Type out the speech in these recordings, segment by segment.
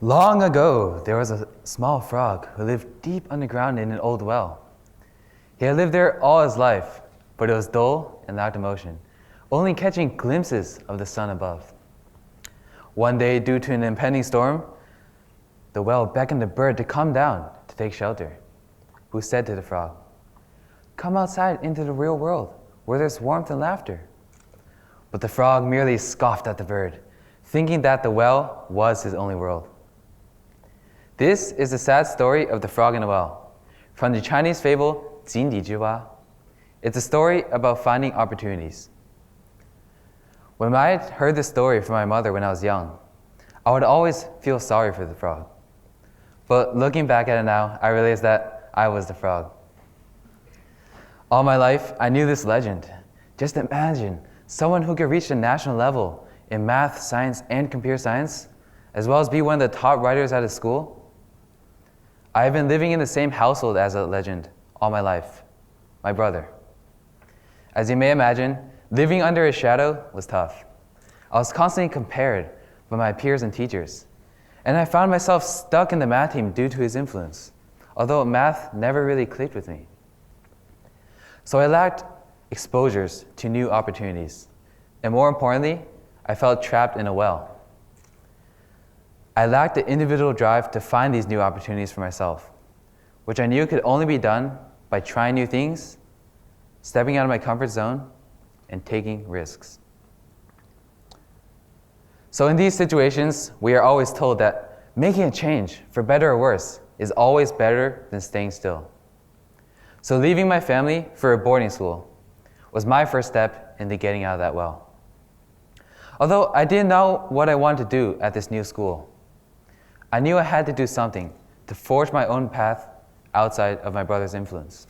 Long ago, there was a small frog who lived deep underground in an old well. He had lived there all his life, but it was dull and lacked emotion, only catching glimpses of the sun above. One day, due to an impending storm, the well beckoned the bird to come down to take shelter, who said to the frog, "Come outside into the real world, where there's warmth and laughter." But the frog merely scoffed at the bird, thinking that the well was his only world. This is the sad story of the frog in the well, from the Chinese fable 井底之蛙. It's a story about finding opportunities. When I heard this story from my mother when I was young, I would always feel sorry for the frog. But looking back at it now, I realized that I was the frog. All my life, I knew this legend. Just imagine someone who could reach the national level in math, science, and computer science, as well as be one of the top writers at his school. I've been living in the same household as a legend all my life, my brother. As you may imagine, living under his shadow was tough. I was constantly compared by my peers and teachers, and I found myself stuck in the math team due to his influence, although math never really clicked with me. So I lacked exposures to new opportunities, and more importantly, I felt trapped in a well. I lacked the individual drive to find these new opportunities for myself, which I knew could only be done by trying new things, stepping out of my comfort zone, and taking risks. So in these situations, we are always told that making a change, for better or worse, is always better than staying still. So leaving my family for a boarding school was my first step into getting out of that well. Although I didn't know what I wanted to do at this new school, I knew I had to do something to forge my own path outside of my brother's influence.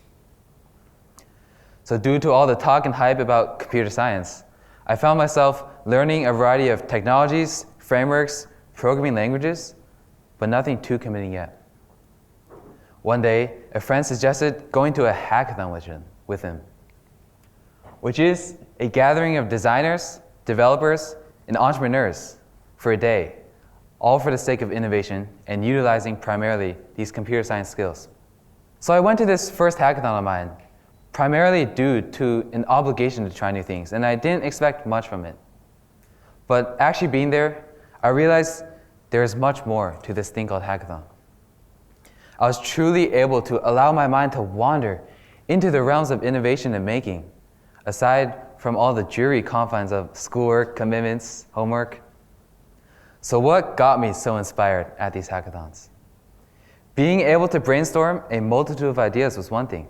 So due to all the talk and hype about computer science, I found myself learning a variety of technologies, frameworks, programming languages, but nothing too committing yet. One day, a friend suggested going to a hackathon with him, which is a gathering of designers, developers, and entrepreneurs for a day, all for the sake of innovation and utilizing primarily these computer science skills. So I went to this first hackathon of mine, primarily due to an obligation to try new things, and I didn't expect much from it. But actually being there, I realized there is much more to this thing called hackathon. I was truly able to allow my mind to wander into the realms of innovation and making, aside from all the dreary confines of schoolwork, commitments, homework. So what got me so inspired at these hackathons? Being able to brainstorm a multitude of ideas was one thing,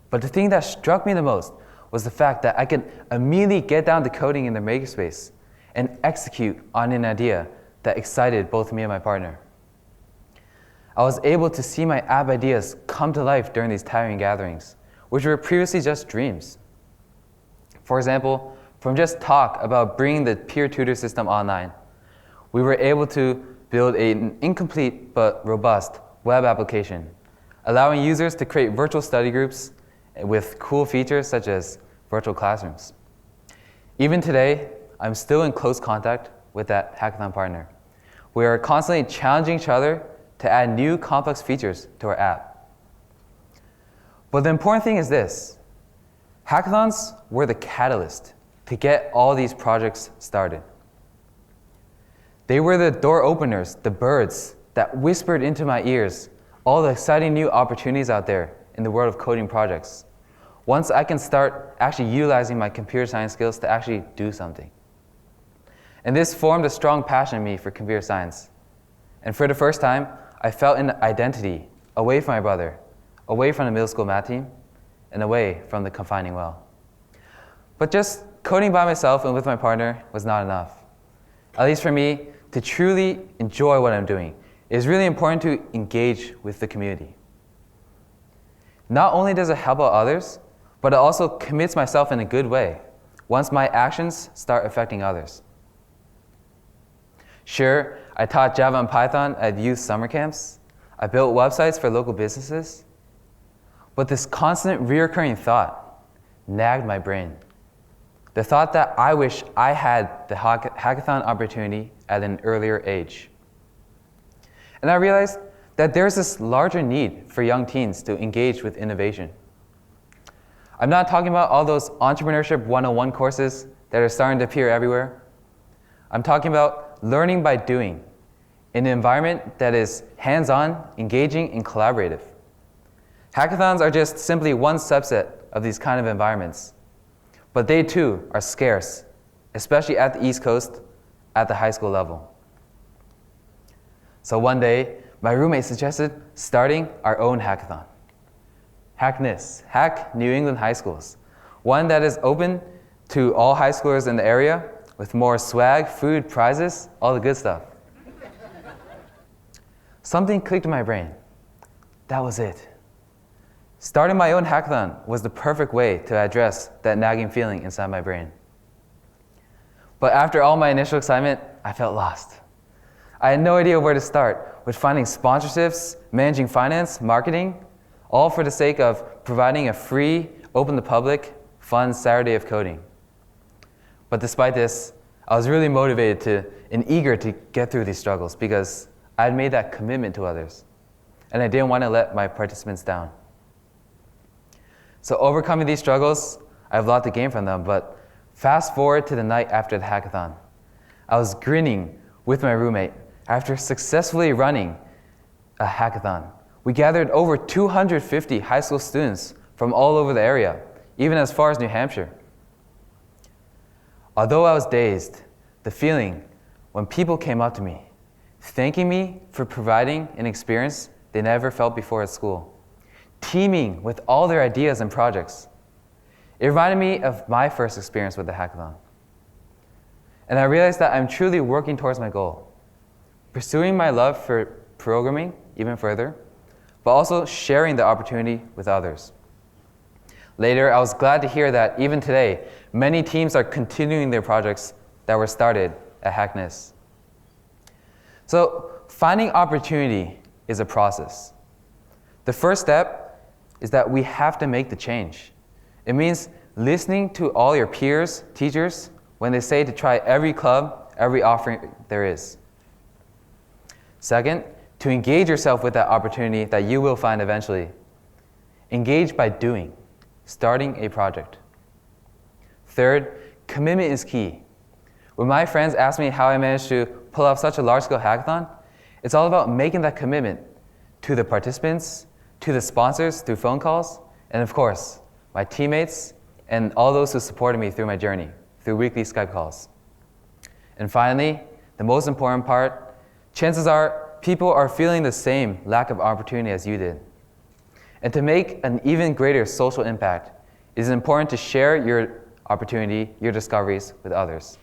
but the thing that struck me the most was the fact that I could immediately get down to coding in the makerspace and execute on an idea that excited both me and my partner. I was able to see my app ideas come to life during these tiring gatherings, which were previously just dreams. For example, from just talk about bringing the peer tutor system online, we were able to build an incomplete but robust web application, allowing users to create virtual study groups with cool features such as virtual classrooms. Even today, I'm still in close contact with that hackathon partner. We are constantly challenging each other to add new complex features to our app. But the important thing is this: hackathons were the catalyst to get all these projects started. They were the door openers, the birds that whispered into my ears all the exciting new opportunities out there in the world of coding projects, once I can start actually utilizing my computer science skills to actually do something. And this formed a strong passion in me for computer science. And for the first time, I felt an identity away from my brother, away from the middle school math team, and away from the confining well. But just coding by myself and with my partner was not enough. At least for me, to truly enjoy what I'm doing, it is really important to engage with the community. Not only does it help out others, but it also commits myself in a good way once my actions start affecting others. Sure, I taught Java and Python at youth summer camps. I built websites for local businesses. But this constant reoccurring thought nagged my brain. The thought that I wish I had the hackathon opportunity at an earlier age. And I realized that there's this larger need for young teens to engage with innovation. I'm not talking about all those entrepreneurship 101 courses that are starting to appear everywhere. I'm talking about learning by doing in an environment that is hands-on, engaging, and collaborative. Hackathons are just simply one subset of these kind of environments, but they too are scarce, especially at the East Coast at the high school level. So one day, my roommate suggested starting our own hackathon. Hackness, Hack New England High Schools. One that is open to all high schoolers in the area with more swag, food, prizes, all the good stuff. Something clicked in my brain. That was it. Starting my own hackathon was the perfect way to address that nagging feeling inside my brain. But after all my initial excitement, I felt lost. I had no idea where to start with finding sponsorships, managing finance, marketing, all for the sake of providing a free, open to public, fun Saturday of coding. But despite this, I was really motivated and eager to get through these struggles because I had made that commitment to others, and I didn't want to let my participants down. So overcoming these struggles, I have a lot to gain from them, but fast forward to the night after the hackathon. I was grinning with my roommate after successfully running a hackathon. We gathered over 250 high school students from all over the area, even as far as New Hampshire. Although I was dazed, the feeling when people came up to me, thanking me for providing an experience they never felt before at school, teaming with all their ideas and projects, it reminded me of my first experience with the hackathon. And I realized that I'm truly working towards my goal, pursuing my love for programming even further, but also sharing the opportunity with others. Later, I was glad to hear that even today, many teams are continuing their projects that were started at Hackness. So, finding opportunity is a process. The first step is that we have to make the change. It means listening to all your peers, teachers, when they say to try every club, every offering there is. Second, to engage yourself with that opportunity that you will find eventually. Engage by doing, starting a project. Third, commitment is key. When my friends ask me how I managed to pull off such a large-scale hackathon, it's all about making that commitment to the participants, to the sponsors through phone calls, and of course, my teammates and all those who supported me through my journey, through weekly Skype calls. And finally, the most important part, chances are people are feeling the same lack of opportunity as you did. And to make an even greater social impact, it is important to share your opportunity, your discoveries with others.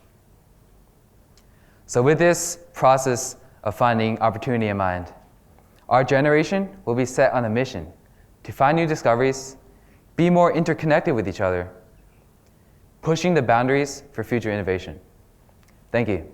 So with this process of finding opportunity in mind, our generation will be set on a mission to find new discoveries, be more interconnected with each other, pushing the boundaries for future innovation. Thank you.